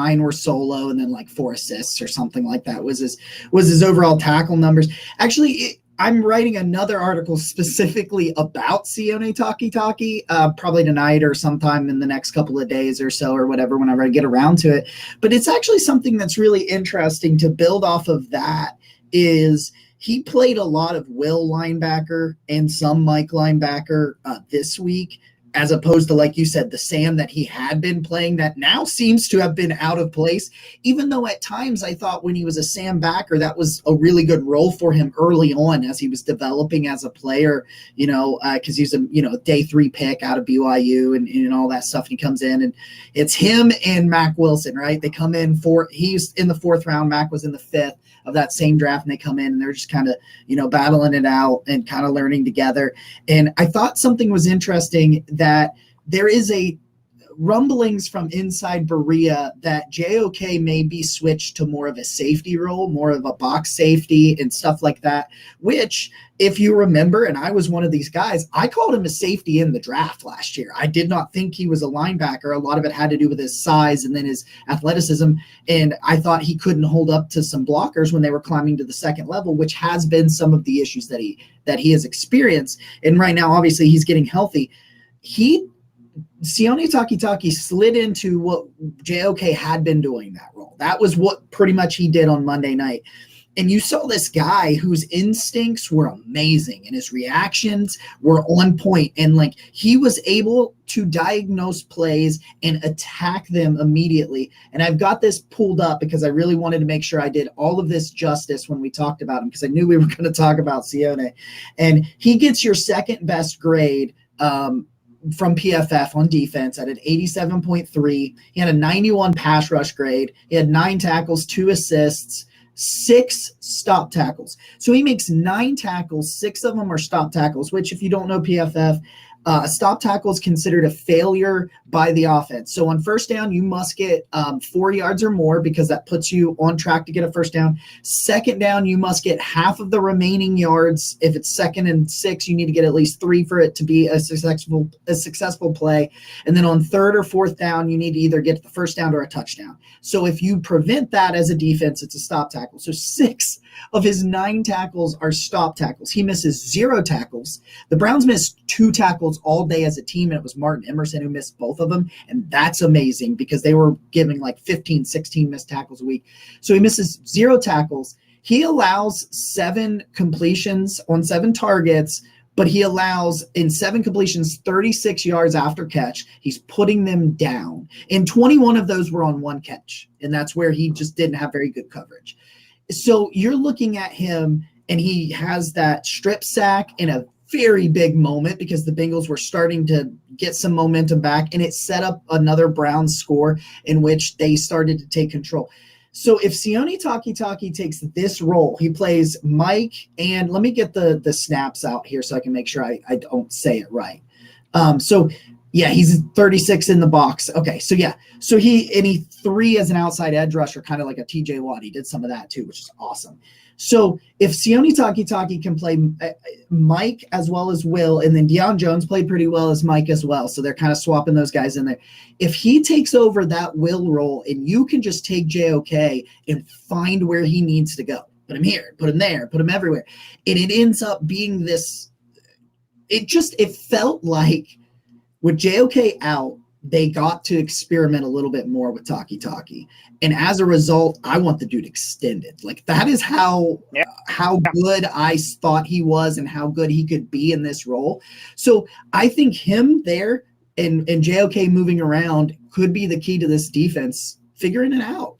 9 were solo, and then like 4 assists or something like that was his overall tackle numbers. Actually, I'm writing another article specifically about Sione Takitaki, probably tonight or sometime in the next couple of days or so or whatever, whenever I get around to it. But it's actually something that's really interesting to build off of. That is, he played a lot of Will linebacker and some Mike linebacker this week, as opposed to, like you said, the Sam that he had been playing that now seems to have been out of place, even though at times I thought when he was a Sam backer, that was a really good role for him early on as he was developing as a player, because he's a, day 3 pick out of BYU and all that stuff. And he comes in, and it's him and Mac Wilson, right? They come in he's in the 4th round. Mac was in the 5th of that same draft, and they come in and they're just kind of, battling it out and kind of learning together. And I thought something was interesting, that there is a rumblings from inside Berea that JOK may be switched to more of a safety role, more of a box safety and stuff like that, which, if you remember, and I was one of these guys, I called him a safety in the draft last year. I did not think he was a linebacker. A lot of it had to do with his size and then his athleticism, and I thought he couldn't hold up to some blockers when they were climbing to the 2nd level, which has been some of the issues that he has experienced. And right now, obviously, he's getting healthy. Sione Takitaki slid into what JOK had been doing that role. That was what pretty much he did on Monday night. And you saw this guy whose instincts were amazing and his reactions were on point. And like, he was able to diagnose plays and attack them immediately. And I've got this pulled up because I really wanted to make sure I did all of this justice when we talked about him, because I knew we were going to talk about Sione. And he gets your 2nd best grade from PFF on defense at an 87.3. He had a 91 pass rush grade. He had 9 tackles, 2 assists, 6 stop tackles. So he makes 9 tackles. 6 of them are stop tackles, which, if you don't know PFF, a stop tackle is considered a failure by the offense. So on first down, you must get 4 yards or more, because that puts you on track to get a first down. Second down, you must get half of the remaining yards. If it's 2nd and 6, you need to get at least 3 for it to be a successful play. And then on 3rd or 4th down, you need to either get the first down or a touchdown. So if you prevent that as a defense, it's a stop tackle. So 6 of his 9 tackles are stop tackles. He misses 0 tackles. The Browns missed 2 tackles all day as a team, and it was Martin Emerson who missed both of them. And that's amazing, because they were giving like 15, 16 missed tackles a week. So he misses 0 tackles. He allows 7 completions on 7 targets, but he allows, in 7 completions, 36 yards after catch. He's putting them down. And 21 of those were on 1 catch. And that's where he just didn't have very good coverage. So you're looking at him, and he has that strip sack in a very big moment, because the Bengals were starting to get some momentum back, and it set up another Browns score in which they started to take control. So if Sione Takitaki takes this role, he plays Mike, and let me get the snaps out here so I can make sure I don't say it right. He's 36 in the box. Okay, so he 3 as an outside edge rusher, kind of like a TJ Watt. He did some of that too, which is awesome. So if Sione Takitaki can play Mike as well as Will, and then Deion Jones played pretty well as Mike as well, so they're kind of swapping those guys in there. If he takes over that Will role, and you can just take JOK and find where he needs to go, put him here, put him there, put him everywhere, and it ends up being this. It felt like with JOK out, they got to experiment a little bit more with Takitaki. And as a result, I want the dude extended. Like, that is how good I thought he was and how good he could be in this role. So I think him there and JOK moving around could be the key to this defense figuring it out.